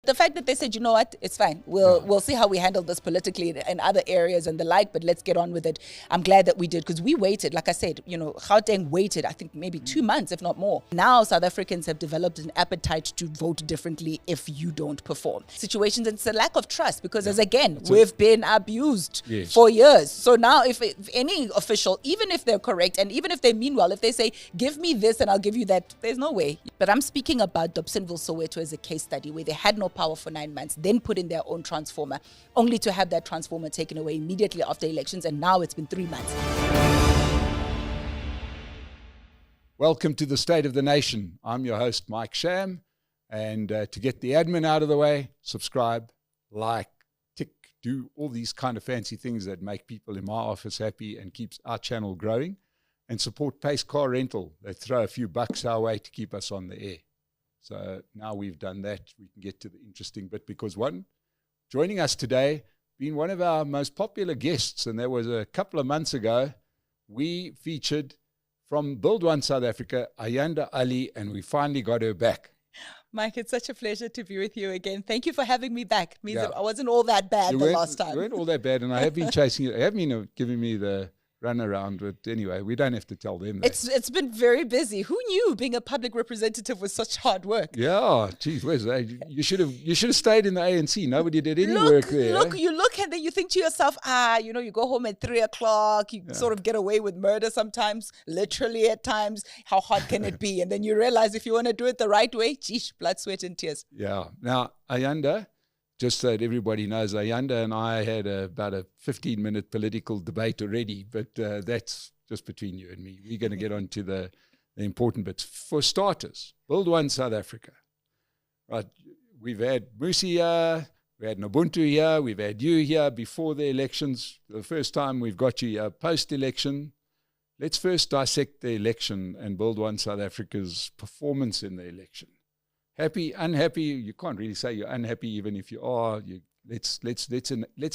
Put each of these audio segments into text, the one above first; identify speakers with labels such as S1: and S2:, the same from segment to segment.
S1: the fact that they said, you know what, it's fine. We'll see how we handle this politically in other areas and the like, but let's get on with it. I'm glad that we did, because we waited. Like I said, Gauteng waited, I think maybe 2 months, if not more. Now South Africans have developed an appetite to vote differently if you don't perform. Situations, and it's a lack of trust, because as again, we've been abused for years. So now if any official, even if they're correct, and even if they mean well, if they say, give me this and I'll give you that, there's no way. But I'm speaking about Dobsonville, Soweto as a case study where they had no power for 9 months, then put in their own transformer, only to have that transformer taken away immediately after elections, and now it's been 3 months.
S2: Welcome to the State of the Nation. I'm your host, Mike Sham, and to get the admin out of the way, subscribe, like, tick, do all these kind of fancy things that make people in my office happy and keeps our channel growing, and support Pace Car Rental. They throw a few bucks our way to keep us on the air. So now we've done that, we can get to the interesting bit, because joining us today, been one of our most popular guests, and that was a couple of months ago. We featured from Build One South Africa, Ayanda, Allie, and we finally got her back.
S1: Mike, it's such a pleasure to be with you again. Thank you for having me back. It means that I wasn't all that bad the last time.
S2: You weren't all that bad, and I have been chasing you. I have been giving me the run around, but anyway, we don't have to tell them that.
S1: It's been very busy. Who knew being a public representative was such hard work?
S2: Yeah, geez, where's that? You should have stayed in the ANC. Nobody did any work there.
S1: You look and then you think to yourself, you go home at 3 o'clock, you sort of get away with murder sometimes, literally at times. How hard can it be? And then you realize if you want to do it the right way, geesh, blood, sweat, and tears.
S2: Yeah. Now, Ayanda, just so that everybody knows, Ayanda and I had about a 15-minute political debate already, but that's just between you and me. We're going to get on to the important bits. For starters, Build One South Africa. Right, we've had Musi here, we had Nobuntu here, we've had you here before the elections. The first time we've got you here post-election. Let's first dissect the election and Build One South Africa's performance in the election. Happy, unhappy, you can't really say you're unhappy even if you are. Let's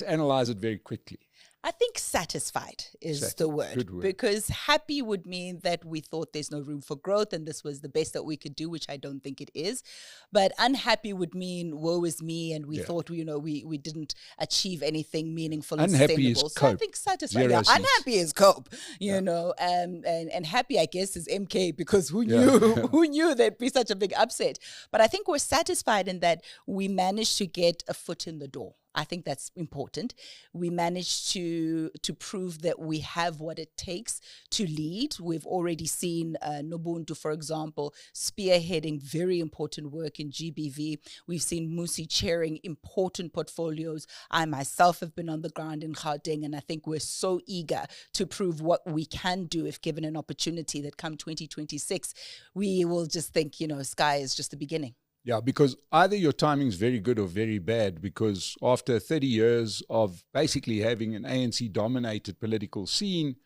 S2: analyze it very quickly.
S1: I think satisfied is the word.
S2: Good word.
S1: Because happy would mean that we thought there's no room for growth and this was the best that we could do, which I don't think it is. But unhappy would mean woe is me, and we thought we didn't achieve anything meaningful and
S2: unhappy
S1: sustainable.
S2: Is
S1: so
S2: cope.
S1: I think satisfied. Yeah, unhappy is cope, you know, and happy, I guess, is MK, because who knew there'd be such a big upset. But I think we're satisfied in that we managed to get a foot in the door. I think that's important. We managed to prove that we have what it takes to lead. We've already seen Nobuntu, for example, spearheading very important work in GBV. We've seen Musi chairing important portfolios. I myself have been on the ground in Gauteng, and I think we're so eager to prove what we can do if given an opportunity that come 2026, we will just think, sky is just the beginning.
S2: Yeah, because either your timing's very good or very bad, because after 30 years of basically having an ANC-dominated political scene,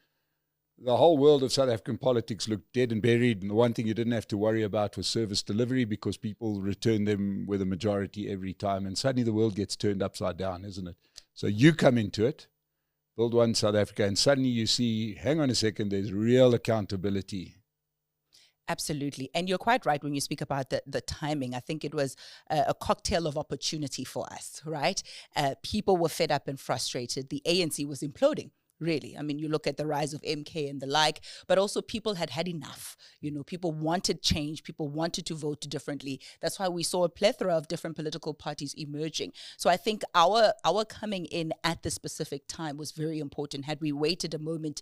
S2: the whole world of South African politics looked dead and buried, and the one thing you didn't have to worry about was service delivery, because people returned them with a majority every time, and suddenly the world gets turned upside down, isn't it? So you come into it, Build One South Africa, and suddenly you see, hang on a second, there's real accountability.
S1: Absolutely. And you're quite right when you speak about the timing. I think it was a cocktail of opportunity for us, right? People were fed up and frustrated. The ANC was imploding. Really. I mean, you look at the rise of MK and the like, but also people had had enough. People wanted change. People wanted to vote differently. That's why we saw a plethora of different political parties emerging. So I think our coming in at the specific time was very important. Had we waited a moment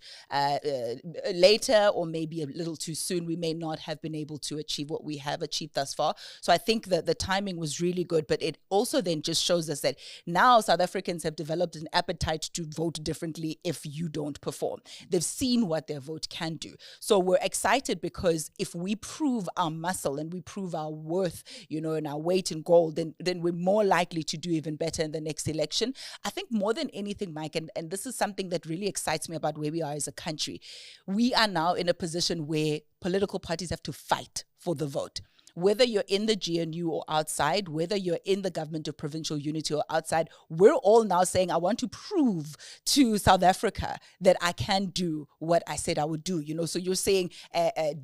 S1: later, or maybe a little too soon, we may not have been able to achieve what we have achieved thus far. So I think that the timing was really good, but it also then just shows us that now South Africans have developed an appetite to vote differently if you don't perform. They've seen what their vote can do. So we're excited, because if we prove our muscle and we prove our worth, and our weight in gold, then we're more likely to do even better in the next election. I think more than anything, Mike, and this is something that really excites me about where we are as a country, we are now in a position where political parties have to fight for the vote. whether you're in the GNU or outside, whether you're in the government of provincial unity or outside, we're all now saying, I want to prove to South Africa that I can do what I said I would do. So you're saying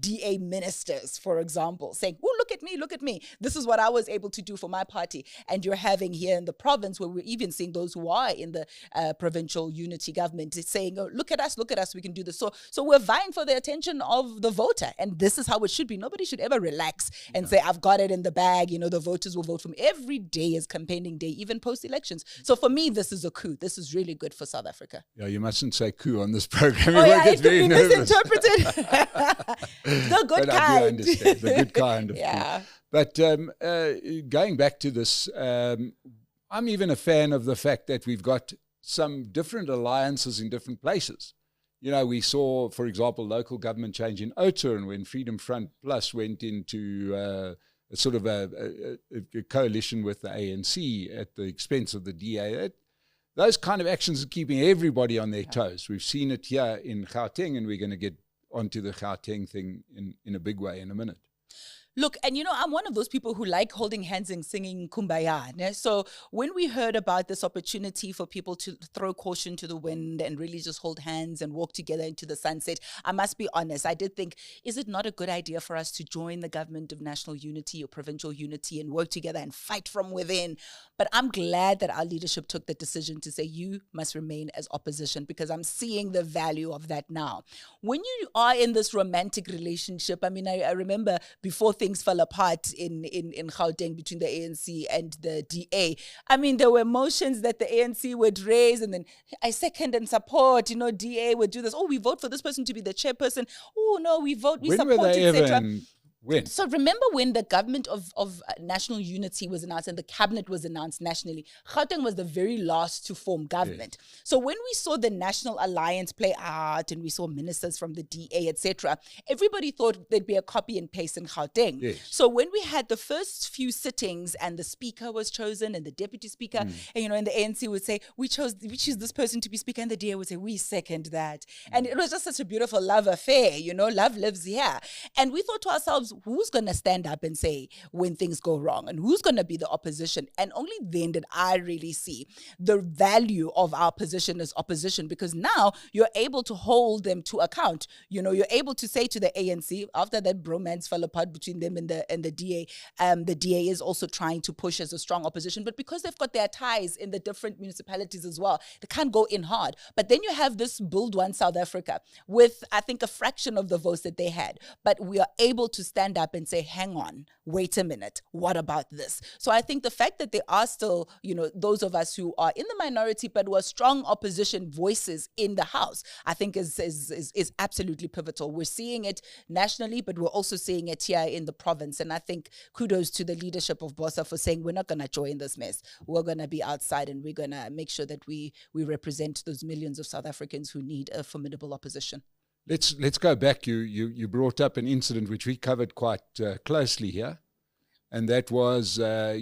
S1: DA ministers, for example, saying, oh, look at me. This is what I was able to do for my party. And you're having here in the province where we're even seeing those who are in the provincial unity government saying, oh, look at us, we can do this. So we're vying for the attention of the voter. And this is how it should be. Nobody should ever relax and say, I've got it in the bag. The voters will vote for me. Every day is campaigning day, even post-elections. So for me, this is a coup. This is really good for South Africa.
S2: Yeah, you mustn't say coup on this program.
S1: It could be misinterpreted. The good
S2: but
S1: kind.
S2: I do understand. The good kind of
S1: yeah.
S2: coup. But going back to this, I'm even a fan of the fact that we've got some different alliances in different places. We saw, for example, local government change in Oudtshoorn when Freedom Front Plus went into a sort of a coalition with the ANC at the expense of the DA. Those kind of actions are keeping everybody on their toes. We've seen it here in Gauteng, and we're going to get onto the Gauteng thing in a big way in a minute.
S1: Look, and I'm one of those people who like holding hands and singing Kumbaya. Ne? So when we heard about this opportunity for people to throw caution to the wind and really just hold hands and walk together into the sunset, I must be honest, I did think, is it not a good idea for us to join the government of national unity or provincial unity and work together and fight from within? But I'm glad that our leadership took the decision to say, you must remain as opposition, because I'm seeing the value of that now. When you are in this romantic relationship, I remember before things fell apart in Gauteng between the ANC and the DA. There were motions that the ANC would raise, and then I second and support, DA would do this. Oh, we vote for this person to be the chairperson. Oh, no, we support, etc.
S2: When?
S1: So remember when the government of national unity was announced and the cabinet was announced nationally, Gauteng was the very last to form government. Yes. So when we saw the National Alliance play out and we saw ministers from the DA, etc., everybody thought there'd be a copy and paste in Gauteng.
S2: Yes.
S1: So when we had the first few sittings and the speaker was chosen and the deputy speaker, and the ANC would say, we choose this person to be speaker, and the DA would say, we second that. And it was just such a beautiful love affair, love lives here. And we thought to ourselves, who's going to stand up and say when things go wrong, and who's going to be the opposition? And only then did I really see the value of our position as opposition, because now you're able to hold them to account. You're able to say to the ANC, after that bromance fell apart between them and the DA is also trying to push as a strong opposition, but because they've got their ties in the different municipalities as well, they can't go in hard. But then you have this Build One South Africa with, I think, a fraction of the votes that they had, but we are able to stand up and say, hang on, wait a minute, what about this? So I think the fact that there are still, those of us who are in the minority but were strong opposition voices in the House, I think is absolutely pivotal. We're seeing it nationally, but we're also seeing it here in the province. And I think kudos to the leadership of BOSA for saying, we're not going to join this mess. We're going to be outside, and we're going to make sure that we represent those millions of South Africans who need a formidable opposition.
S2: Let's go back. You brought up an incident which we covered quite closely here, and that was I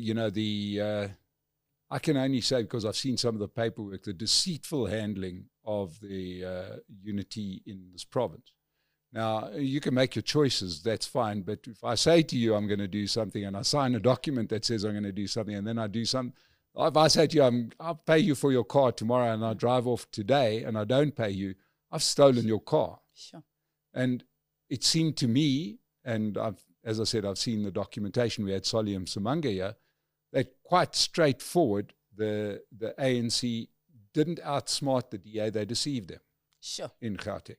S2: can only say, because I've seen some of the paperwork, the deceitful handling of the unity in this province. Now, you can make your choices, that's fine, but if I say to you I'm going to do something and I sign a document that says I'm going to do something, and then I do something, if I say to you I'll pay you for your car tomorrow and I drive off today and I don't pay you, I've stolen your car.
S1: Sure.
S2: And it seemed to me, and as I said, I've seen the documentation, we had Solium Samanga here, that quite straightforward, the ANC didn't outsmart the DA, they deceived them.
S1: Sure.
S2: In Gauteng.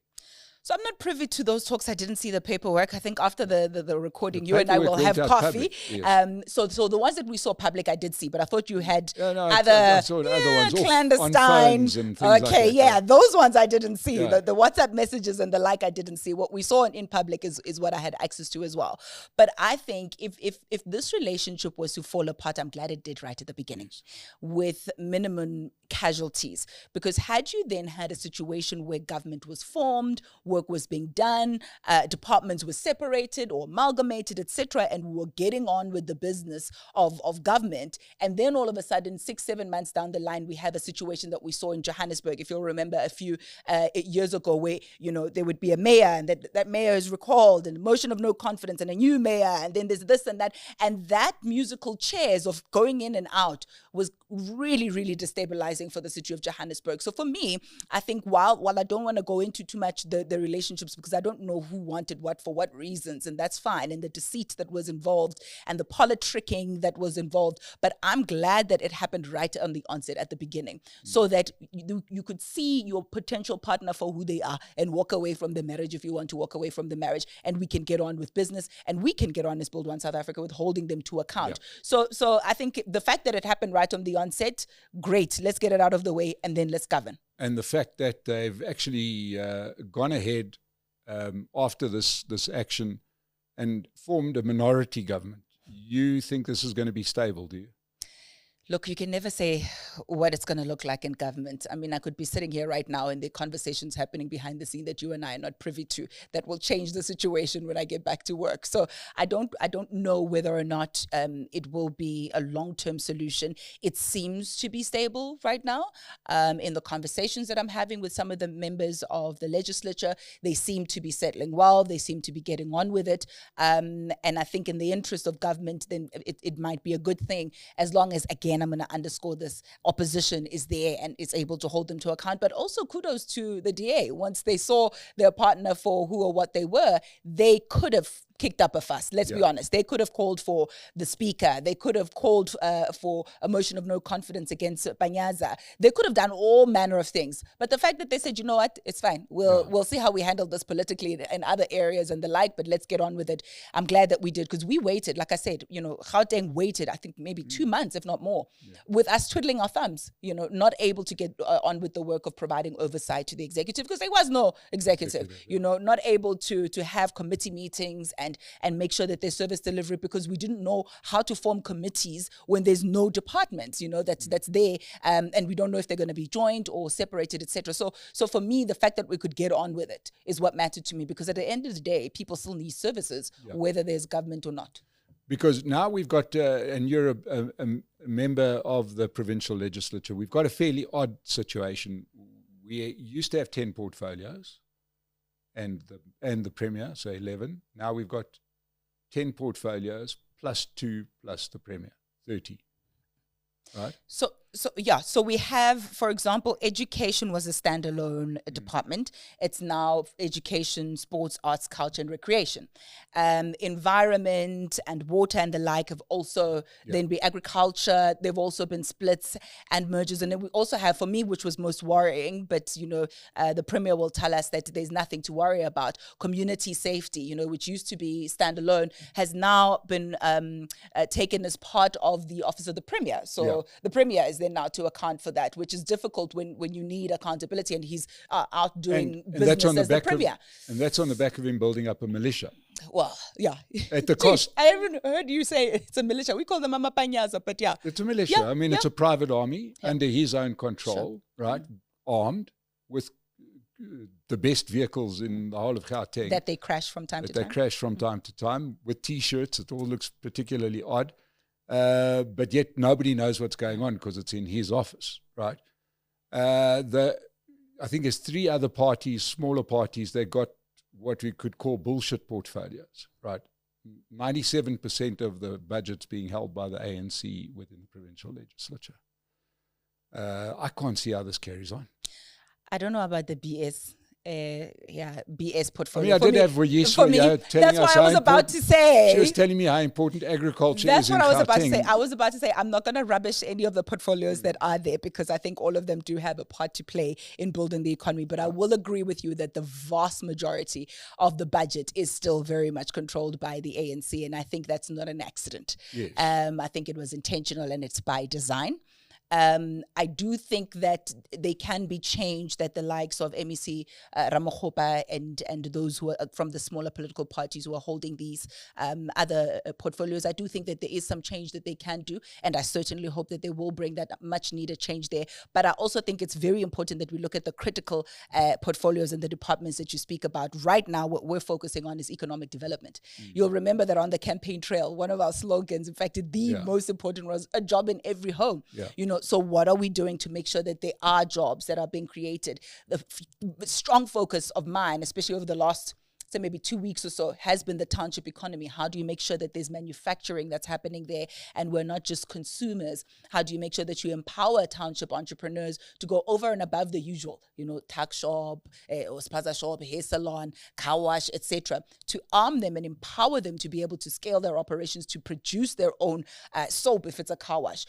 S1: So I'm not privy to those talks. I didn't see the paperwork. I think after the recording, you and I will have coffee.
S2: Public, yes.
S1: So the ones that we saw public, I did see, but I thought you had
S2: I saw other ones
S1: clandestine.
S2: On phones and things like that.
S1: Yeah, those ones I didn't see.
S2: Yeah.
S1: The WhatsApp messages and the like I didn't see. What we saw in public is what I had access to as well. But I think if this relationship was to fall apart, I'm glad it did right at the beginning, with minimum casualties. Because had you then had a situation where government was formed, work was being done, departments were separated or amalgamated, etc., and we were getting on with the business of government. And then all of a sudden, 6-7 months down the line, we have a situation that we saw in Johannesburg, if you'll remember a few years ago, where, you know, there would be a mayor and that mayor is recalled and a motion of no confidence and a new mayor, and then there's this and that. And that musical chairs of going in and out was really, really destabilizing for the city of Johannesburg. So for me, I think while I don't want to go into too much the relationships, because I don't know who wanted what for what reasons, and that's fine, and the deceit that was involved and the politicking that was involved, but I'm glad that it happened right on the onset at the beginning, so that you could see your potential partner for who they are and walk away from the marriage if you want to walk away from the marriage, and we can get on with business, and we can get on as Build One South Africa with holding them to account. Yeah. So I think the fact that it happened right on the onset, great, let's get it out of the way and then let's govern.
S2: And the fact that they've actually gone ahead after this action and formed a minority government. You think this is going to be stable, do you?
S1: Look, you can never say what it's going to look like in government. I mean, I could be sitting here right now and the conversations happening behind the scene that you and I are not privy to that will change the situation when I get back to work. So I don't know whether or not it will be a long-term solution. It seems to be stable right now. In the conversations that I'm having with some of the members of the legislature, they seem to be settling well. They seem to be getting on with it. And I think in the interest of government, then it might be a good thing, as long as, again, I'm going to underscore this, opposition is there and is able to hold them to account. But also kudos to the DA. Once they saw their partner for who or what they were, they could have kicked up a fuss. Let's be honest. They could have called for the speaker. They could have called for a motion of no confidence against Panyaza. They could have done all manner of things. But the fact that they said, you know what, it's fine. We'll see how we handle this politically in other areas and the like, but let's get on with it. I'm glad that we did, because we waited. Like I said, you know, Gauteng waited, I think maybe 2 months, if not more, with us twiddling our thumbs, you know, not able to get on with the work of providing oversight to the executive, because there was no executive, you know, not able to have committee meetings and make sure that there's service delivery, because we didn't know how to form committees when there's no department, you know, that's there, and we don't know if they're going to be joined or separated, etc. So for me, the fact that we could get on with it is what mattered to me, because at the end of the day, people still need services, whether there's government or not.
S2: Because now we've got, and you're a member of the provincial legislature, we've got a fairly odd situation. We used to have 10 portfolios and the Premier, so 11. Now we've got 10 portfolios plus 2 plus the Premier, 30. Right? So we have, for example, education was a standalone department. It's now education, sports, arts, culture, and recreation. Environment and water and the like have also then be agriculture. There've also been splits and mergers. And then we also have, for me, which was most worrying, but, you know, the Premier will tell us that there's nothing to worry about. Community safety, you know, which used to be standalone, has now been taken as part of the Office of the Premier. So the Premier is there now to account for that, which is difficult when you need accountability, and he's out doing business as the Premier. And that's on the back of him building up a militia.
S1: Well, yeah.
S2: At the cost.
S1: I haven't heard you say it's a militia. We call them Mama Panyaza, but yeah.
S2: It's a militia. I mean, it's a private army under his own control, right? Armed with the best vehicles in the whole of Gauteng.
S1: That they crash from time to time.
S2: They crash from time to time with T-shirts. It all looks particularly odd. But yet nobody knows what's going on because it's in his office, right? I think there's 3 other parties, smaller parties, they got what we could call bullshit portfolios, right? 97% of the budget's being held by the ANC within the provincial legislature. I can't see how this carries on.
S1: I don't know about the BS. BS portfolio.
S2: I mean, I did have Wayesha telling us.
S1: That's what I was about to say.
S2: She was telling me how important agriculture
S1: is in Gauteng. That's what I was about to say. I was about to say, I'm not going to rubbish any of the portfolios that are there, because I think all of them do have a part to play in building the economy. But I will agree with you that the vast majority of the budget is still very much controlled by the ANC. And I think that's not an accident.
S2: Yes.
S1: I think it was intentional and it's by design. I do think that they can be changed, that the likes of MEC Ramokgopa and those who are from the smaller political parties who are holding these other portfolios, I do think that there is some change that they can do, and I certainly hope that they will bring that much needed change there. But I also think it's very important that we look at the critical portfolios and the departments that you speak about. Right now, what we're focusing on is economic development. You'll remember that on the campaign trail, one of our slogans, in fact, the most important was a job in every home. You know, so what are we doing to make sure that there are jobs that are being created? The strong focus of mine, especially over the last, say, maybe 2 weeks or so, has been the township economy. How do you make sure that there's manufacturing that's happening there and we're not just consumers? How do you make sure that you empower township entrepreneurs to go over and above the usual, you know, tuck shop, or spaza shop, hair salon, car wash, etc., to arm them and empower them to be able to scale their operations, to produce their own soap if it's a car wash,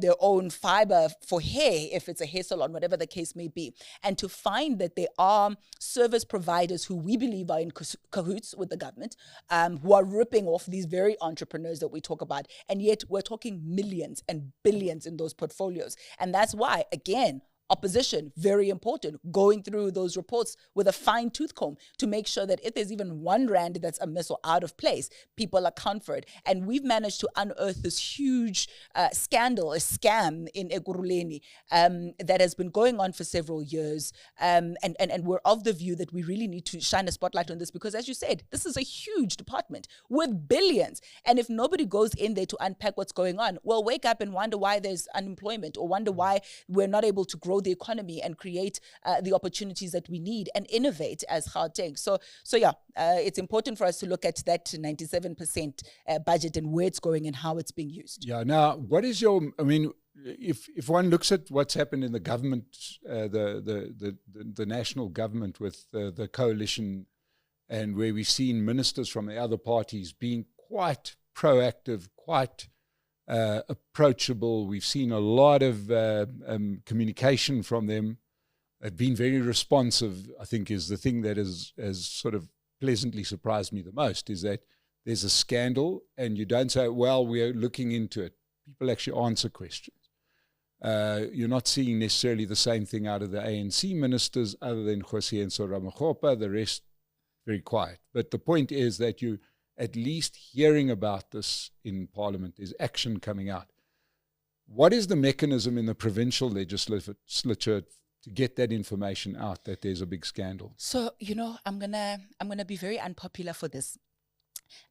S1: their own fiber for hair if it's a hair salon, whatever the case may be, and to find that there are service providers who we believe are in cahoots with the government, who are ripping off these very entrepreneurs that we talk about. And yet we're talking millions and billions in those portfolios. And that's why, again, opposition, very important, going through those reports with a fine tooth comb to make sure that if there's even 1 rand that's amiss or out of place, people account for it. And we've managed to unearth this huge scandal, a scam in Ekurhuleni that has been going on for several years. And we're of the view that we really need to shine a spotlight on this because, as you said, this is a huge department with billions. And if nobody goes in there to unpack what's going on, we'll wake up and wonder why there's unemployment or wonder why we're not able to grow the economy and create the opportunities that we need and innovate as Gauteng. So yeah, it's important for us to look at that 97% budget and where it's going and how it's being used.
S2: Yeah. Now, what is your? I mean, if one looks at what's happened in the government, the national government with the coalition, and where we've seen ministers from the other parties being quite proactive, quite approachable. We've seen a lot of communication from them. They've been very responsive, I think, is the thing that has sort of pleasantly surprised me the most, is that there's a scandal and you don't say, well, we're looking into it. People actually answer questions. You're not seeing necessarily the same thing out of the ANC ministers other than Jose and Ramokgopa, the rest very quiet. But the point is that you at least hearing about this in Parliament, there's action coming out. What is the mechanism in the provincial legislature to get that information out that there's a big scandal?
S1: So, you know, I'm gonna be very unpopular for this.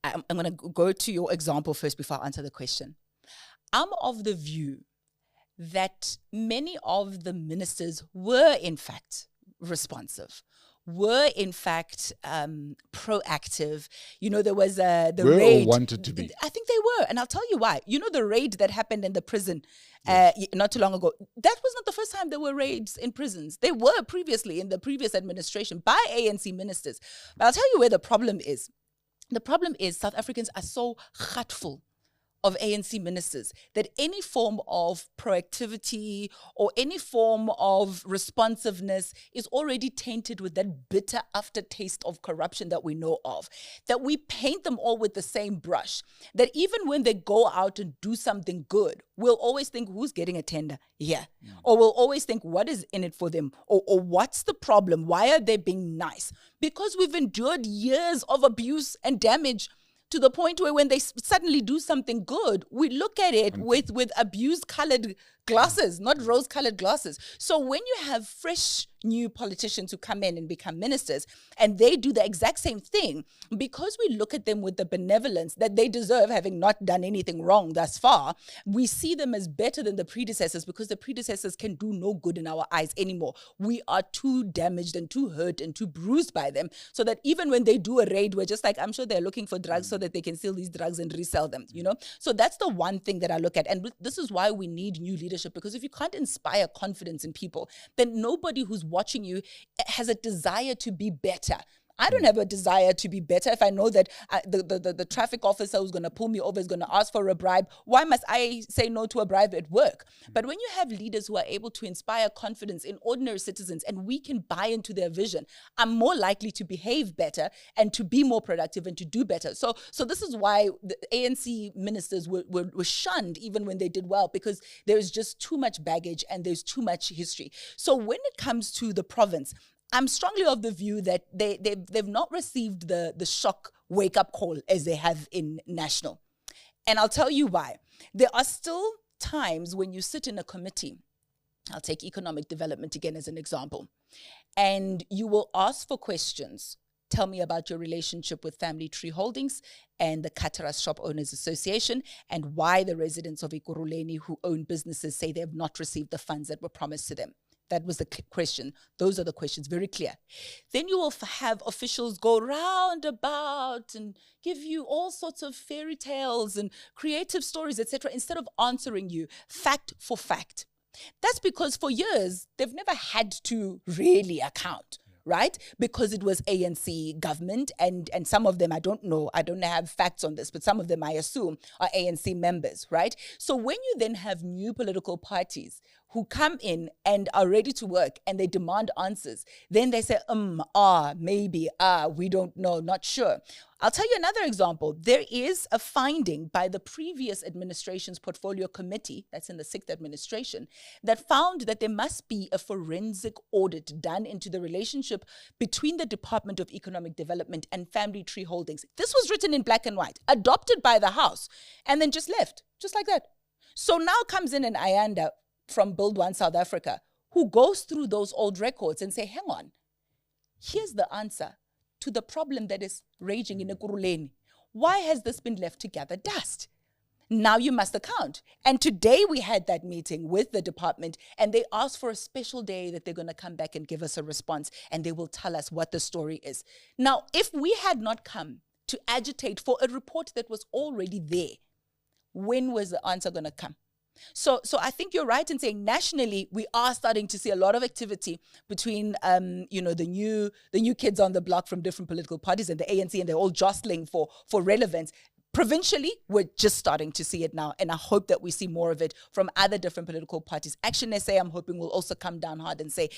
S1: I'm gonna go to your example first before I answer the question. I'm of the view that many of the ministers were in fact responsive, were in fact proactive. You know, there was the
S2: were
S1: raid.
S2: Or wanted to be.
S1: I think they were, and I'll tell you why. You know, the raid that happened in the prison not too long ago, that was not the first time there were raids in prisons. They were previously in the previous administration by ANC ministers. But I'll tell you where the problem is. The problem is South Africans are so heartful of ANC ministers that any form of proactivity or any form of responsiveness is already tainted with that bitter aftertaste of corruption that we know of, that we paint them all with the same brush, that even when they go out and do something good, we'll always think, who's getting a tender here? Or we'll always think, what is in it for them? Or what's the problem? Why are they being nice? Because we've endured years of abuse and damage to the point where when they suddenly do something good, we look at it with abuse-colored glasses, not rose-colored glasses. So when you have fresh new politicians who come in and become ministers and they do the exact same thing, because we look at them with the benevolence that they deserve, having not done anything wrong thus far, we see them as better than the predecessors because the predecessors can do no good in our eyes anymore. We are too damaged and too hurt and too bruised by them, so that even when they do a raid, we're just like, I'm sure they're looking for drugs so that they can steal these drugs and resell them, you know? So that's the one thing that I look at. And this is why we need new leadership, because if you can't inspire confidence in people, then nobody who's watching you has a desire to be better. I don't have a desire to be better. If I know that the traffic officer who's going to pull me over is going to ask for a bribe, why must I say no to a bribe at work? But when you have leaders who are able to inspire confidence in ordinary citizens and we can buy into their vision, I'm more likely to behave better and to be more productive and to do better. So this is why the ANC ministers were shunned even when they did well, because there's just too much baggage and there's too much history. So when it comes to the province, I'm strongly of the view that they've not received the shock wake-up call as they have in national. And I'll tell you why. There are still times when you sit in a committee, I'll take economic development again as an example, and you will ask for questions. Tell me about your relationship with Family Tree Holdings and the Kataras Shop Owners Association, and why the residents of Ekurhuleni who own businesses say they have not received the funds that were promised to them. That was the question. Those are the questions, very clear. Then you will have officials go round about and give you all sorts of fairy tales and creative stories, etc., instead of answering you fact for fact. That's because for years, they've never had to really account, right? Because it was ANC government, and some of them, I don't know, I don't have facts on this, but some of them I assume are ANC members, right? So when you then have new political parties who come in and are ready to work and they demand answers, then they say, maybe, we don't know, not sure. I'll tell you another example. There is a finding by the previous administration's portfolio committee, that's in the 6th administration, that found that there must be a forensic audit done into the relationship between the Department of Economic Development and Family Tree Holdings. This was written in black and white, adopted by the House, and then just left, just like that. So now comes in an Ayanda from Build One South Africa, who goes through those old records and say, hang on, here's the answer to the problem that is raging in Ekurhuleni. Why has this been left to gather dust? Now you must account. And today we had that meeting with the department, and they asked for a special day that they're going to come back and give us a response, and they will tell us what the story is. Now, if we had not come to agitate for a report that was already there, when was the answer going to come? So I think you're right in saying nationally we are starting to see a lot of activity between the new kids on the block from different political parties and the ANC, and they're all jostling for relevance. Provincially, we're just starting to see it now, and I hope that we see more of it from other different political parties. Action SA, I'm hoping, will also come down hard and say,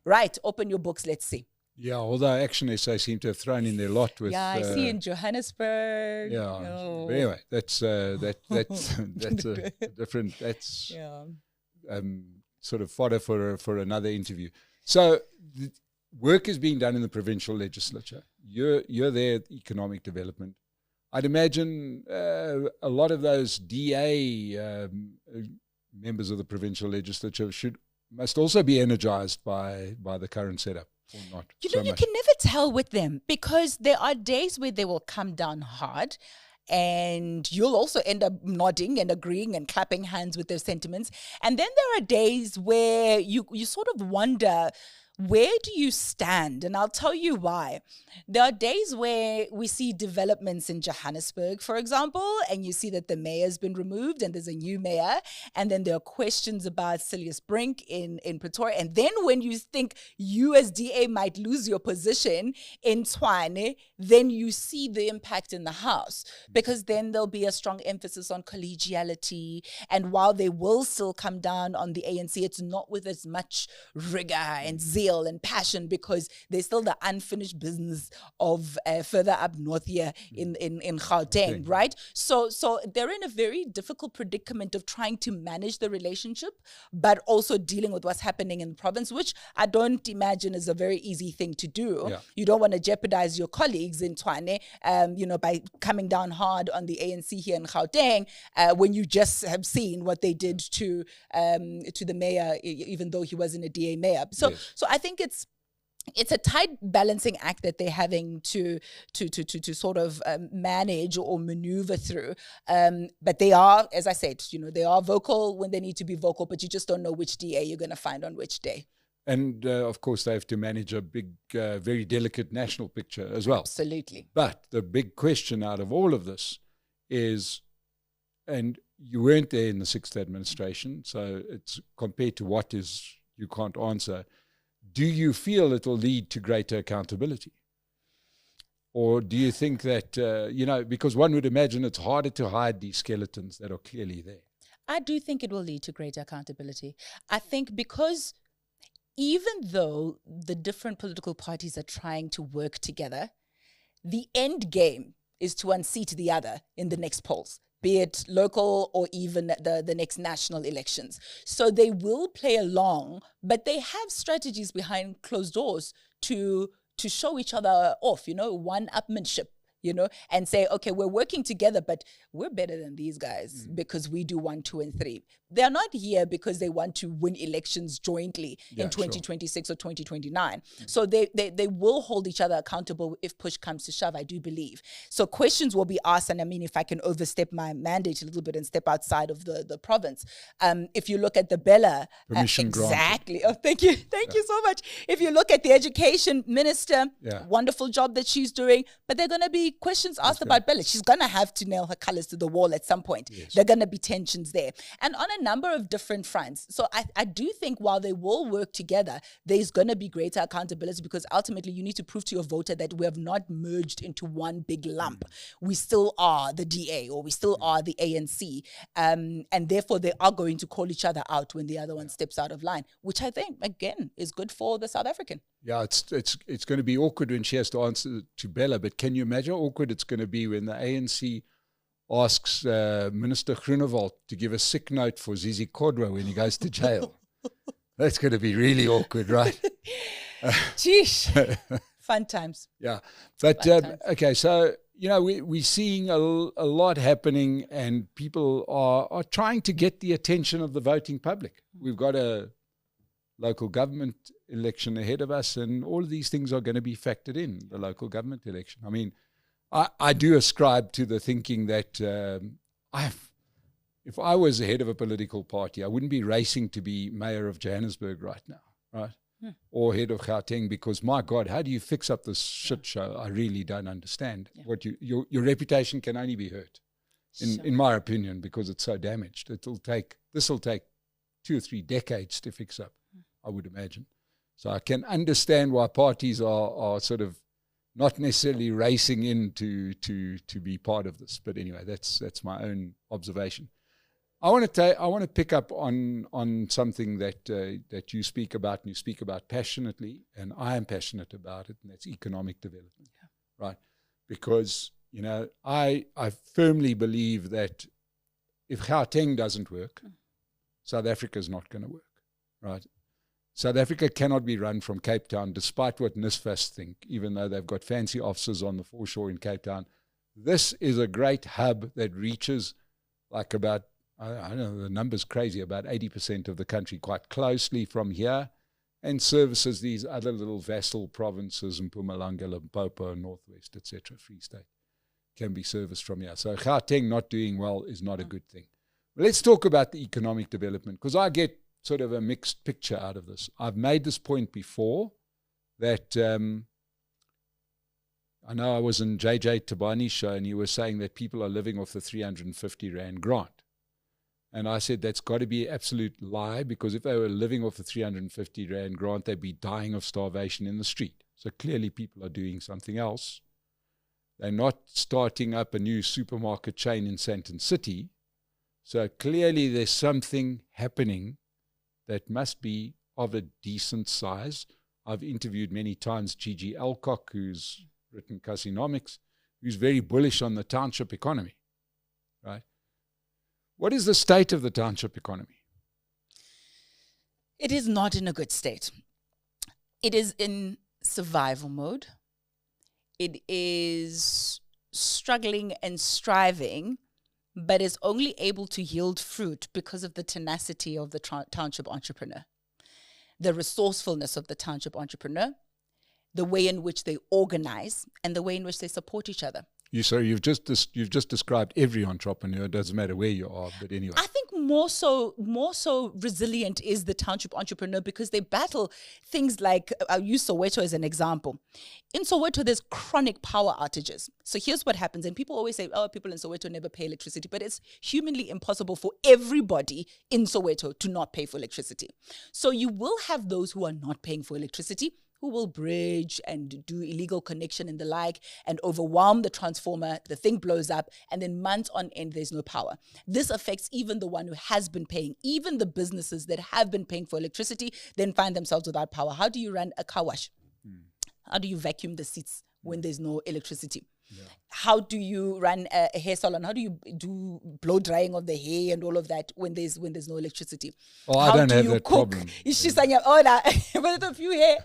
S1: right, open your books, let's see.
S2: Yeah, although Action SA seem to have thrown in their lot with...
S1: Yeah, I see in Johannesburg.
S2: Yeah,
S1: oh.
S2: But anyway, that's a different... That's sort of fodder for another interview. So work is being done in the provincial legislature. You're there at economic development. I'd imagine a lot of those DA members of the provincial legislature must also be energized by the current setup. Or not
S1: you can never tell with them, because there are days where they will come down hard and you'll also end up nodding and agreeing and clapping hands with their sentiments. And then there are days where you sort of wonder, where do you stand? And I'll tell you why. There are days where we see developments in Johannesburg, for example, and you see that the mayor's been removed and there's a new mayor. And then there are questions about Silius Brink in Pretoria. And then when you think USDA might lose your position in Tshwane, then you see the impact in the House, because then there'll be a strong emphasis on collegiality. And while they will still come down on the ANC, it's not with as much rigor and zeal and passion, because there's still the unfinished business of further up north here in Gauteng, right? So they're in a very difficult predicament of trying to manage the relationship, but also dealing with what's happening in the province, which I don't imagine is a very easy thing to do. Yeah. You don't want to jeopardize your colleagues in Tshwane, by coming down hard on the ANC here in Gauteng, when you just have seen what they did to the mayor, even though he wasn't a DA mayor. So I think it's a tight balancing act that they're having to sort of manage or maneuver through. But they are, as I said, they are vocal when they need to be vocal, but you just don't know which DA you're going to find on which day.
S2: And of course, they have to manage a big, very delicate national picture as well.
S1: Absolutely.
S2: But the big question out of all of this is, and you weren't there in the 6th administration, so it's compared to what is, you can't answer. Do you feel it will lead to greater accountability? Or do you think that, because one would imagine it's harder to hide these skeletons that are clearly there?
S1: I do think it will lead to greater accountability. I think because even though the different political parties are trying to work together, the end game is to unseat the other in the next polls, be it local or even the next national elections. So they will play along, but they have strategies behind closed doors to show each other off, one-upmanship, and say, okay, we're working together, but we're better than these guys because we do 1, 2, and 3. They're not here because they want to win elections jointly in 2026 or 2029. So they will hold each other accountable if push comes to shove, I do believe. So questions will be asked, and I mean, if I can overstep my mandate a little bit and step outside of the province, if you look at the Bella,
S2: permission
S1: exactly. Oh, thank you so much. If you look at the education minister, wonderful job that she's doing, but they're going to be questions asked about Bella. She's going to have to nail her colors to the wall at some point. Yes. There are going to be tensions there. And on a number of different fronts. So I do think while they will work together, there's going to be greater accountability because ultimately you need to prove to your voter that we have not merged into one big lump. We still are the DA or we still are the ANC. And therefore they are going to call each other out when the other one steps out of line, which I think, again, is good for the South African.
S2: Yeah, it's going to be awkward when she has to answer to Bella, but can you imagine how awkward it's going to be when the ANC asks Minister Groenewald to give a sick note for Zizi Kodwa when he goes to jail? That's going to be really awkward, right?
S1: Sheesh. Fun times.
S2: Yeah. But, okay, so, we're seeing a lot happening and people are trying to get the attention of the voting public. We've got a local government election ahead of us, and all of these things are going to be factored in, the local government election. I mean, I do ascribe to the thinking that if I was the head of a political party, I wouldn't be racing to be mayor of Johannesburg right now, right? Or head of Gauteng, because my God, how do you fix up this shit show? I really don't understand. What your reputation can only be hurt, in my opinion, because it's so damaged. This will take 2 or 3 decades to fix up, I would imagine. So I can understand why parties are sort of not necessarily racing in to be part of this. But anyway, that's my own observation. I want to pick up on something that you speak about, and you speak about passionately, and I am passionate about it, and that's economic development, right? Because, I firmly believe that if Gauteng doesn't work, South Africa is not going to work, right? South Africa cannot be run from Cape Town, despite what NSFAS think, even though they've got fancy offices on the foreshore in Cape Town. This is a great hub that reaches like about, I don't know, the number's crazy, about 80% of the country quite closely from here, and services these other little vassal provinces in Mpumalanga, Limpopo, Northwest, etc., Free State, can be serviced from here. So Gauteng not doing well is not a good thing. But let's talk about the economic development, because I get sort of a mixed picture out of this. I've made this point before that I know I was in JJ Tabani's show and he was saying that people are living off the 350 Rand grant. And I said that's got to be an absolute lie, because if they were living off the 350 Rand grant, they'd be dying of starvation in the street. So clearly people are doing something else. They're not starting up a new supermarket chain in Sandton City. So clearly there's something happening that must be of a decent size. I've interviewed many times Gigi Alcock, who's written Casinomics, who's very bullish on the township economy, right? What is the state of the township economy?
S1: It is not in a good state. It is in survival mode. It is struggling and striving, but is only able to yield fruit because of the tenacity of the township entrepreneur, the resourcefulness of the township entrepreneur, the way in which they organize, and the way in which they support each other.
S2: You've just described every entrepreneur. It doesn't matter where you are, but anyway.
S1: I think more so resilient is the township entrepreneur, because they battle things like, I'll use Soweto as an example. In Soweto, there's chronic power outages. So here's what happens. And people always say, oh, people in Soweto never pay electricity. But it's humanly impossible for everybody in Soweto to not pay for electricity. So you will have those who are not paying for electricity, who will bridge and do illegal connection and the like and overwhelm the transformer. The thing blows up, and then months on end, there's no power. This affects even the one who has been paying. Even the businesses that have been paying for electricity then find themselves without power. How do you run a car wash? How do you vacuum the seats when there's no electricity? Yeah. How do you run a hair salon? How do you do blow drying of the hair and all of that when there's no electricity?
S2: Oh,
S1: how
S2: I don't
S1: do
S2: have
S1: you
S2: that
S1: cook?
S2: problem.
S1: With a few hair,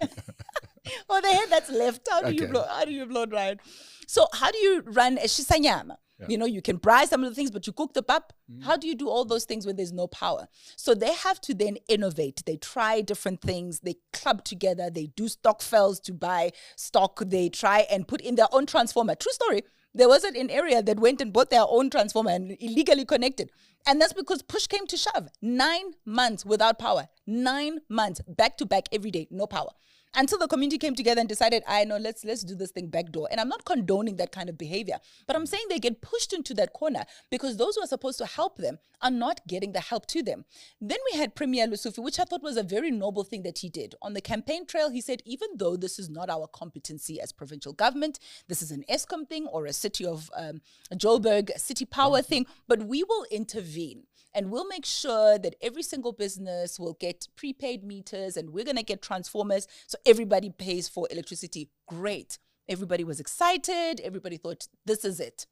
S1: or the hair that's left. How do you blow dry it? So how do you run a shisanyama? Yeah. You know, you can fry some of the things, but you cook the pap. How do you do all those things when there's no power? So they have to then innovate. They try different things. They club together. They do stock fells to buy stock. They try and put in their own transformer. True story. There was an area that went and bought their own transformer and illegally connected. And that's because push came to shove. 9 months without power. 9 months, back to back, every day, no power. Until the community came together and decided, I know, let's do this thing backdoor. And I'm not condoning that kind of behavior, but I'm saying they get pushed into that corner because those who are supposed to help them are not getting the help to them. Then we had Premier Lusufi, which I thought was a very noble thing that he did. On the campaign trail, he said, even though this is not our competency as provincial government, this is an ESCOM thing or a city of Joburg city power thing, but we will intervene. And we'll make sure that every single business will get prepaid meters and we're going to get transformers so everybody pays for electricity. Great. Everybody was excited. Everybody thought, this is it.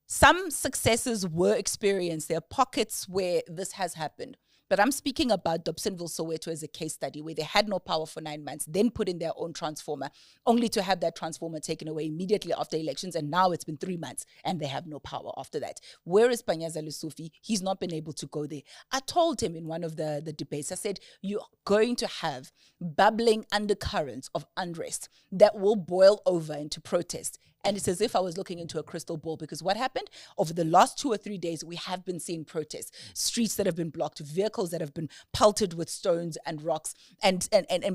S1: Some successes were experienced. There are pockets where this has happened. But I'm speaking about Dobsonville, Soweto as a case study where they had no power for 9 months, then put in their own transformer, only to have that transformer taken away immediately after elections. And now it's been 3 months and they have no power after that. Where is Panyaza Lusufi? He's not been able to go there. I told him in one of the debates, I said, you're going to have bubbling undercurrents of unrest that will boil over into protest. And it's as if I was looking into a crystal ball because what happened? Over the last 2 or 3 days, we have been seeing protests, streets that have been blocked, vehicles that have been pelted with stones and rocks, and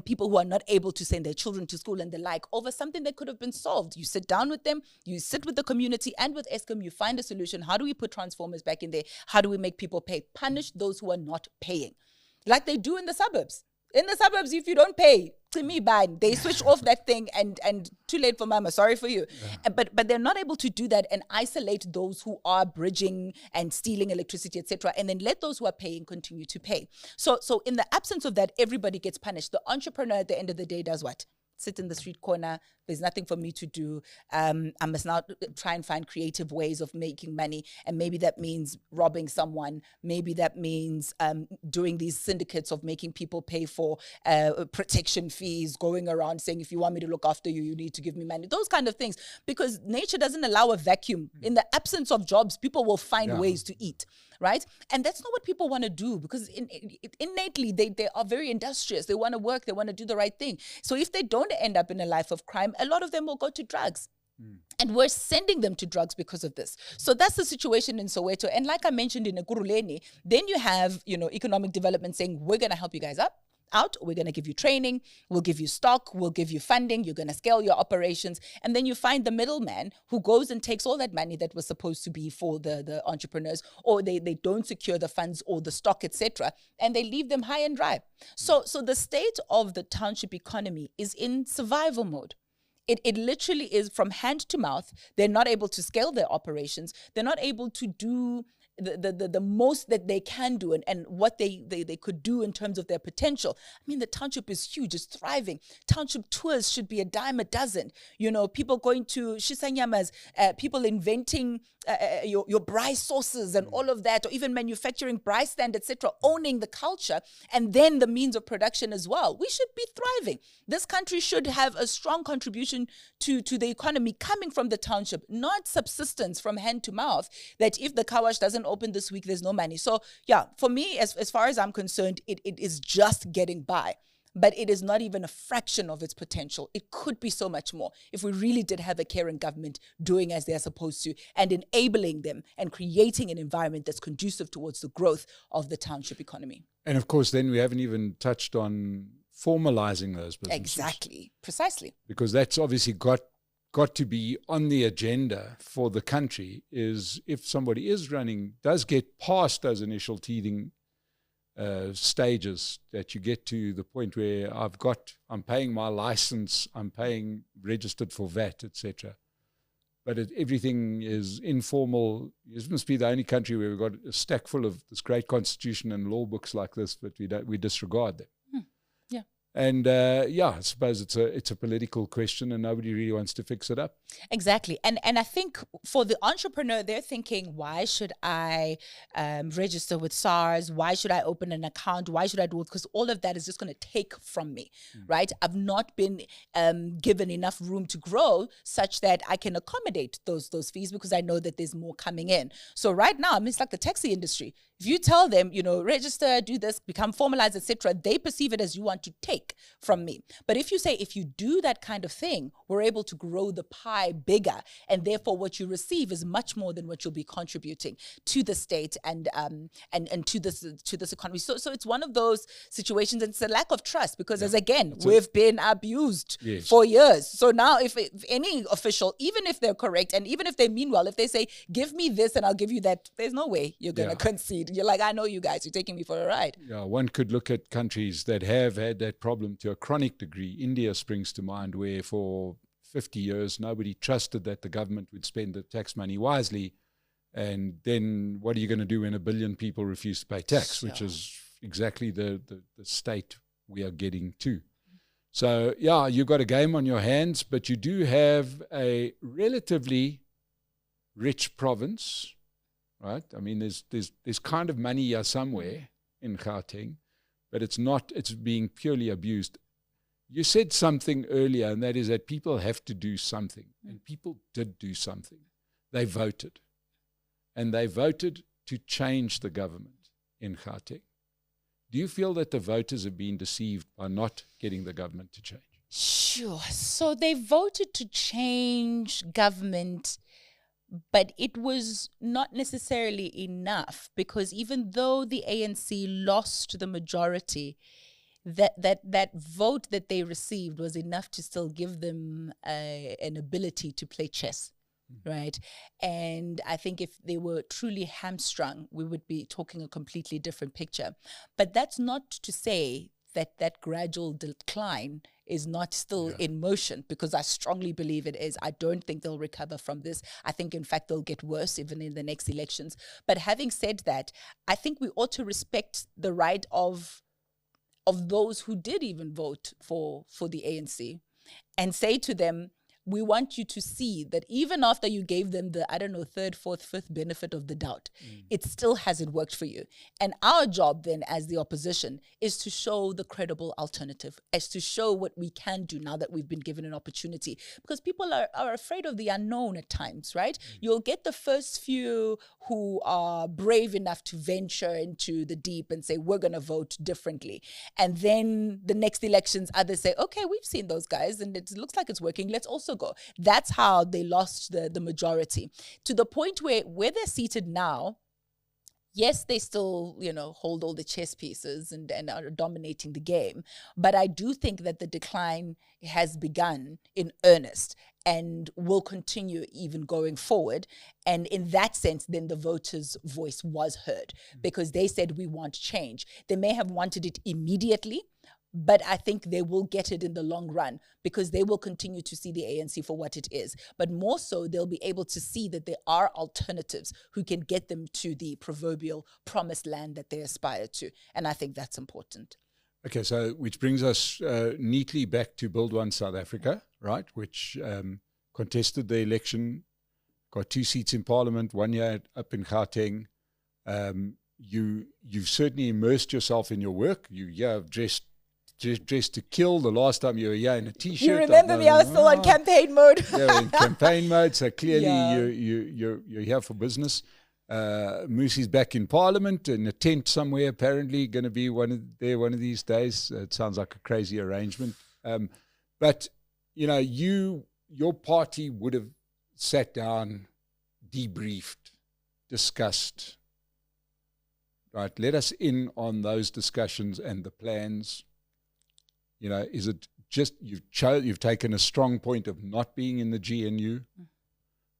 S1: people who are not able to send their children to school and the like over something that could have been solved. You sit down with them, you sit with the community and with ESCOM, you find a solution. How do we put transformers back in there? How do we make people pay? Punish those who are not paying, like they do in the suburbs. In the suburbs, if you don't pay, to me, bad. They switch off that thing and too late for mama, sorry for you. Yeah. But they're not able to do that and isolate those who are bridging and stealing electricity, etc., and then let those who are paying continue to pay. So in the absence of that, everybody gets punished. The entrepreneur at the end of the day does what? Sit in the street corner. There's nothing for me to do. I must now try and find creative ways of making money. And maybe that means robbing someone. Maybe that means doing these syndicates of making people pay for protection fees, going around saying, if you want me to look after you, you need to give me money. Those kind of things. Because nature doesn't allow a vacuum. In the absence of jobs, people will find ways to eat. Right? And that's not what people want to do because innately they are very industrious. They want to work. They want to do the right thing. So if they don't end up in a life of crime, a lot of them will go to drugs. And we're sending them to drugs because of this. So that's the situation in Soweto. And like I mentioned in Ekurhuleni, then you have, economic development saying, we're going to help you guys out. We're going to give you training. We'll give you stock. We'll give you funding. You're going to scale your operations. And then you find the middleman who goes and takes all that money that was supposed to be for the entrepreneurs, or they don't secure the funds or the stock, etc., and they leave them high and dry. So the state of the township economy is in survival mode. It literally is from hand to mouth. They're not able to scale their operations. They're not able to do the most that they can do and what they could do in terms of their potential. I mean, the township is huge, it's thriving. Township tours should be a dime a dozen. People going to Shisanyamas, people inventing your braai sauces and all of that, or even manufacturing braai stand, etc., owning the culture and then the means of production as well. We should be thriving. This country should have a strong contribution to the economy coming from the township, not subsistence from hand to mouth, that if the car wash doesn't open this week, there's no money. So yeah, for me, as far as I'm concerned, it is just getting by. But it is not even a fraction of its potential. It could be so much more if we really did have a caring government doing as they're supposed to and enabling them and creating an environment that's conducive towards the growth of the township economy.
S2: And of course, then we haven't even touched on formalizing those businesses.
S1: Exactly, precisely.
S2: Because that's obviously got to be on the agenda for the country, is if somebody is running, does get past those initial teething stages that you get to the point where I'm paying my license, I'm paying registered for VAT, etc. But everything is informal. This must be the only country where we've got a stack full of this great constitution and law books like this, but we disregard them.
S1: Yeah.
S2: And I suppose it's a political question, and nobody really wants to fix it up.
S1: Exactly. And I think for the entrepreneur, they're thinking, why should I register with SARS? Why should I open an account? Why should I do it? Because all of that is just going to take from me, right? I've not been given enough room to grow such that I can accommodate those fees, because I know that there's more coming in. So right now, I mean, it's like the taxi industry. If you tell them, register, do this, become formalized, etc., they perceive it as you want to take from me. But if you say, if you do that kind of thing, we're able to grow the pie bigger, and therefore what you receive is much more than what you'll be contributing to the state and to this economy. So it's one of those situations, and it's a lack of trust, because we've been abused for years. So now if any official, even if they're correct, and even if they mean well, if they say, give me this and I'll give you that, there's no way you're going to concede. You're like, I know you guys, you're taking me for a ride.
S2: Yeah, one could look at countries that have had that problem to a chronic degree. India springs to mind, where for 50 years nobody trusted that the government would spend the tax money wisely. And then what are you going to do when 1 billion people refuse to pay tax, which is exactly the state we are getting to. So, you've got a game on your hands, but you do have a relatively rich province. Right, I mean, there's kind of money here somewhere in Gauteng, but it's being purely abused. You said something earlier, and that is that people have to do something, and people did do something. They voted, and they voted to change the government in Gauteng. Do you feel that the voters have been deceived by not getting the government to change?
S1: Sure. So they voted to change government, but it was not necessarily enough, because even though the ANC lost the majority, that vote that they received was enough to still give them an ability to play chess, right? And I think if they were truly hamstrung, we would be talking a completely different picture. But that's not to say that gradual decline is not still in motion, because I strongly believe it is. I don't think they'll recover from this. I think, in fact, they'll get worse even in the next elections. But having said that, I think we ought to respect the right of those who did even vote for the ANC, and say to them, we want you to see that even after you gave them the, third, fourth, fifth benefit of the doubt, it still hasn't worked for you. And our job then as the opposition is to show the credible alternative, as to show what we can do now that we've been given an opportunity. Because people are afraid of the unknown at times, right? You'll get the first few who are brave enough to venture into the deep and say, we're going to vote differently. And then the next elections, others say, okay, we've seen those guys and it looks like it's working. Let's also go. That's how they lost the majority, to the point where they're seated now. Yes, they still, hold all the chess pieces and are dominating the game. But I do think that the decline has begun in earnest and will continue even going forward. And in that sense, then the voters' voice was heard, because they said, we want change. They may have wanted it immediately, but I think they will get it in the long run, because they will continue to see the ANC for what it is. But more so, they'll be able to see that there are alternatives who can get them to the proverbial promised land that they aspire to. And I think that's important.
S2: Okay, so which brings us neatly back to Build One South Africa, right, which contested the election, got 2 seats in Parliament, 1 year up in Gauteng. You've certainly immersed yourself in your work. You've dressed to kill. The last time you were here in a T-shirt.
S1: You remember me, I was still on campaign mode.
S2: Yeah, in campaign mode, so clearly you're here for business. Moosie's back in Parliament in a tent somewhere, apparently going to be one of these days. It sounds like a crazy arrangement. But, your party would have sat down, debriefed, discussed. Right, let us in on those discussions and the plans. Is it just you've taken a strong point of not being in the GNU,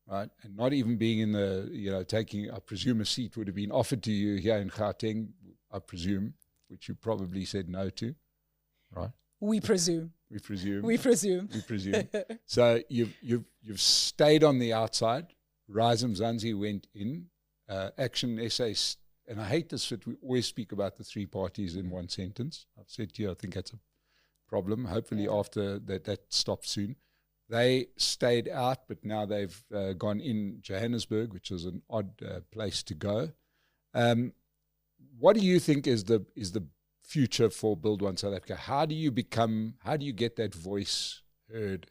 S2: right, and not even being in the, taking, I presume, a seat would have been offered to you here in Gauteng, I presume. which you probably said no to, right?
S1: We presume.
S2: We presume.
S1: We presume.
S2: We presume. So you've stayed on the outside. Rise Mzansi went in. Action SA, and I hate this, but we always speak about the three parties in one sentence. I've said to you, I think that's a problem. Hopefully after that stops soon. They stayed out, but now they've gone in Johannesburg, which is an odd place to go. What do you think is the future for Build One South Africa? How do you get that voice heard?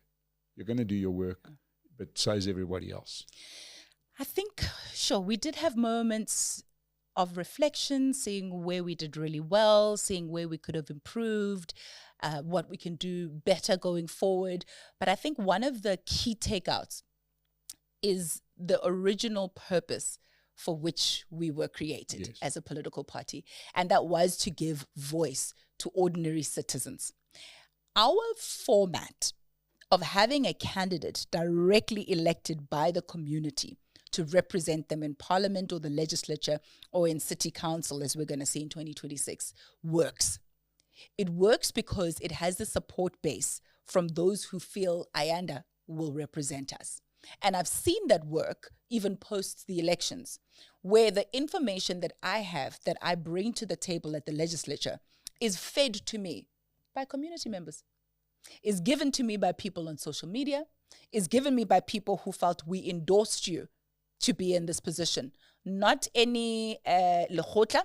S2: You're going to do your work, but so is everybody else.
S1: I think, sure, we did have moments of reflection, seeing where we did really well, seeing where we could have improved, what we can do better going forward. But I think one of the key takeouts is the original purpose for which we were created as a political party. And that was to give voice to ordinary citizens. Our format of having a candidate directly elected by the community to represent them in parliament or the legislature or in city council, as we're going to see in 2026, works. It works because it has the support base from those who feel Ayanda will represent us. And I've seen that work even post the elections, where the information that I have, that I bring to the table at the legislature, is fed to me by community members, is given to me by people on social media, is given me by people who felt we endorsed you to be in this position. Not any lekgotla.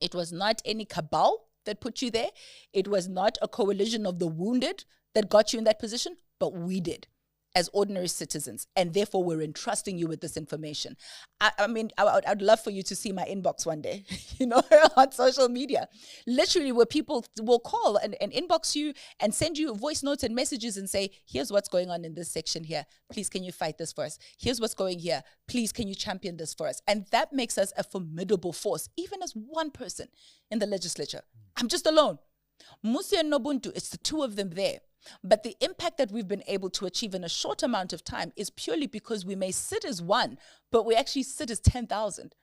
S1: It was not any cabal that put you there. It was not a coalition of the wounded that got you in that position, but we did as ordinary citizens, and therefore we're entrusting you with this information. I mean, I'd love for you to see my inbox one day, on social media, literally where people will call and inbox you and send you voice notes and messages and say, here's what's going on in this section here. Please, can you fight this for us? Here's what's going here. Please, can you champion this for us? And that makes us a formidable force, even as one person in the legislature. I'm just alone. Musi and Nobuntu, it's the two of them there. But the impact that we've been able to achieve in a short amount of time is purely because we may sit as one, but we actually sit as 10,000.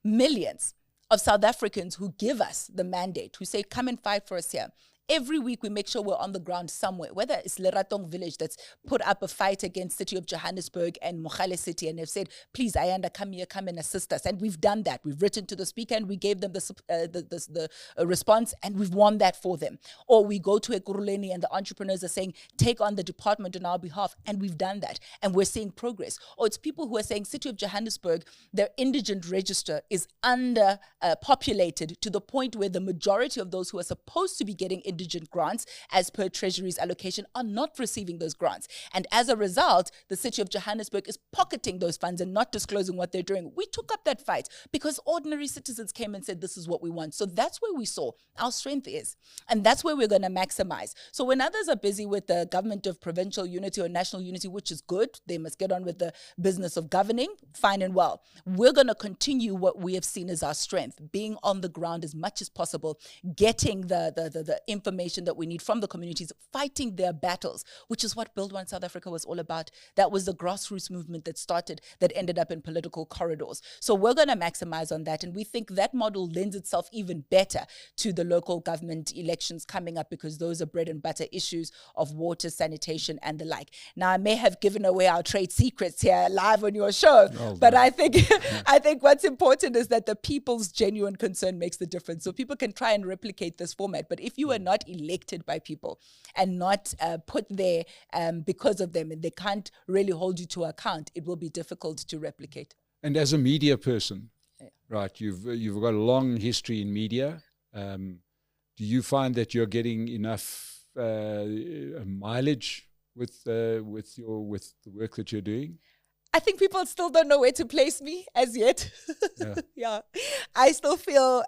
S1: Millions of South Africans who give us the mandate, who say, come and fight for us here. Every week we make sure we're on the ground somewhere, whether it's Leratong village that's put up a fight against City of Johannesburg and Mogale City, and they've said, please, Ayanda, come here, come and assist us. And we've done that. We've written to the speaker and we gave them the response, and we've won that for them. Or we go to Ekurhuleni and the entrepreneurs are saying, take on the department on our behalf, and we've done that. And we're seeing progress. Or it's people who are saying, City of Johannesburg, their indigent register is under populated to the point where the majority of those who are supposed to be getting indigent grants as per Treasury's allocation are not receiving those grants. And as a result, the City of Johannesburg is pocketing those funds and not disclosing what they're doing. We took up that fight because ordinary citizens came and said, this is what we want. So that's where we saw our strength is. And that's where we're going to maximize. So when others are busy with the government of provincial unity or national unity, which is good, they must get on with the business of governing, fine and well. We're going to continue what we have seen as our strength, being on the ground as much as possible, getting the information that we need from the communities, fighting their battles, which is what Build One South Africa was all about. That was the grassroots movement that started, that ended up in political corridors. So we're going to maximize on that. And we think that model lends itself even better to the local government elections coming up, because those are bread and butter issues of water, sanitation, and the like. Now, I may have given away our trade secrets here live on your show, but I think I think what's important is that the people's genuine concern makes the difference. So people can try and replicate this format, but if you are not elected by people and not put there because of them, and they can't really hold you to account, it will be difficult to replicate.
S2: And as a media person, right, you've got a long history in media. Do you find that you're getting enough mileage with the work that you're doing?
S1: I think people still don't know where to place me as yet. Yeah. I still feel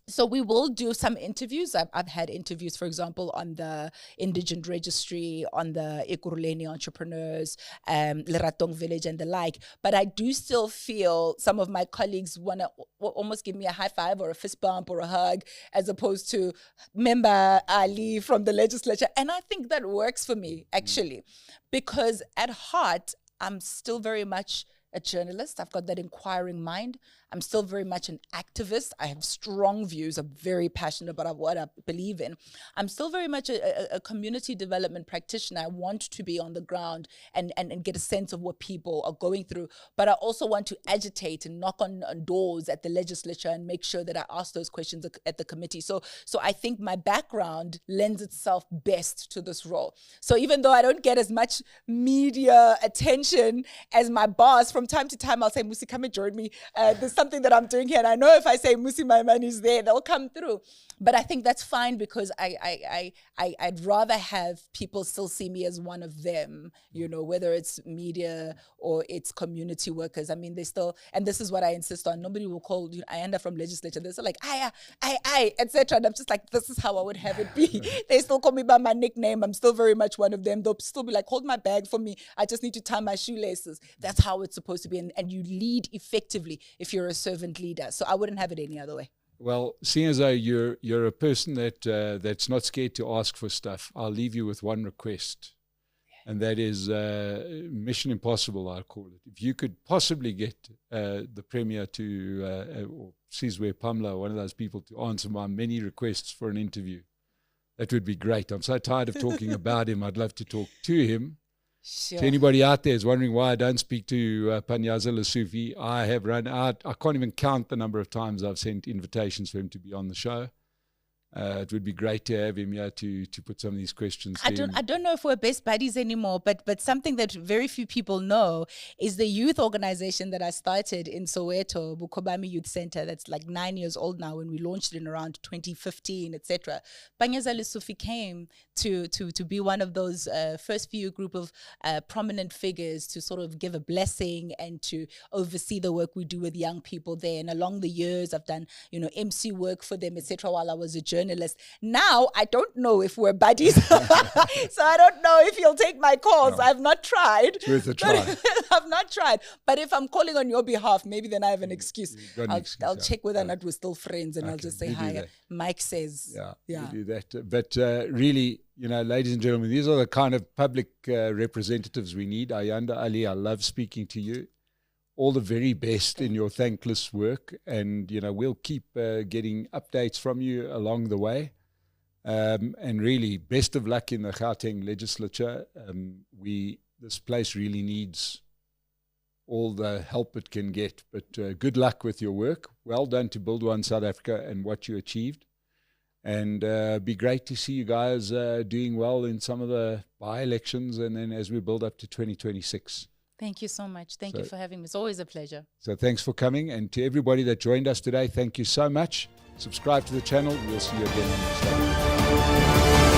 S1: so we will do some interviews. I've had interviews, for example, on the indigent registry, on the Ekurhuleni entrepreneurs, Leratong village and the like. But I do still feel some of my colleagues want to almost give me a high five or a fist bump or a hug, as opposed to member Allie from the legislature. And I think that works for me, actually, because at heart, I'm still very much a journalist. I've got that inquiring mind. I'm still very much an activist. I have strong views. I'm very passionate about what I believe in. I'm still very much a community development practitioner. I want to be on the ground and get a sense of what people are going through. But I also want to agitate and knock on doors at the legislature and make sure that I ask those questions at the committee. So I think my background lends itself best to this role. So even though I don't get as much media attention as my boss, from time to time I'll say, Musi, come and join me. There's something that I'm doing here. And I know if I say, Musi, my money's there, they'll come through. But I think that's fine, because I'd rather have people still see me as one of them, you know, whether it's media or it's community workers. I mean, they still, and this is what I insist on, nobody will call Ayanda from legislature. They're still like, I, etc. And I'm just like, this is how I would have it be. They still call me by my nickname. I'm still very much one of them. They'll still be like, hold my bag for me. I just need to tie my shoelaces. That's how it's supposed to be. And you lead effectively if you're a servant leader. So I wouldn't have it any other way.
S2: Well, seeing as though you're a person that's not scared to ask for stuff, I'll leave you with one request, and that is Mission Impossible, I'll call it. If you could possibly get the Premier or Sizwe Pamla, one of those people, to answer my many requests for an interview, that would be great. I'm so tired of talking about him. I'd love to talk to him. Sure. To anybody out there is wondering why I don't speak to Panyaza Lesufi, I have run out. I can't even count the number of times I've sent invitations for him to be on the show. It would be great to have him here to put some of these questions to him.
S1: I don't know if we're best buddies anymore, but something that very few people know is the youth organization that I started in Soweto, Bukobami Youth Center, that's like 9 years old now, when we launched it in around 2015, etc. Panyaza Lesufi came to be one of those first few group of prominent figures to sort of give a blessing and to oversee the work we do with young people there. And along the years, I've done, MC work for them, etc. while I was a journalist. Now, I don't know if we're buddies. So I don't know if you'll take my calls. No. I've not tried.
S2: It's worth a try.
S1: I've not tried. But if I'm calling on your behalf, maybe then I have an excuse. I'll check whether or not we're still friends, and I'll just say hi. Mike says.
S2: Yeah. We do that. But really, ladies and gentlemen, these are the kind of public representatives we need. Ayanda, Ali, I love speaking to you. All the very best in your thankless work, and we'll keep getting updates from you along the way. And really, best of luck in the Gauteng legislature. This place really needs all the help it can get. But good luck with your work. Well done to Build One South Africa and what you achieved. And be great to see you guys doing well in some of the by-elections, and then as we build up to 2026.
S1: Thank you so much. Thank you for having me. It's always a pleasure.
S2: So thanks for coming. And to everybody that joined us today, thank you so much. Subscribe to the channel. We'll see you again on next time.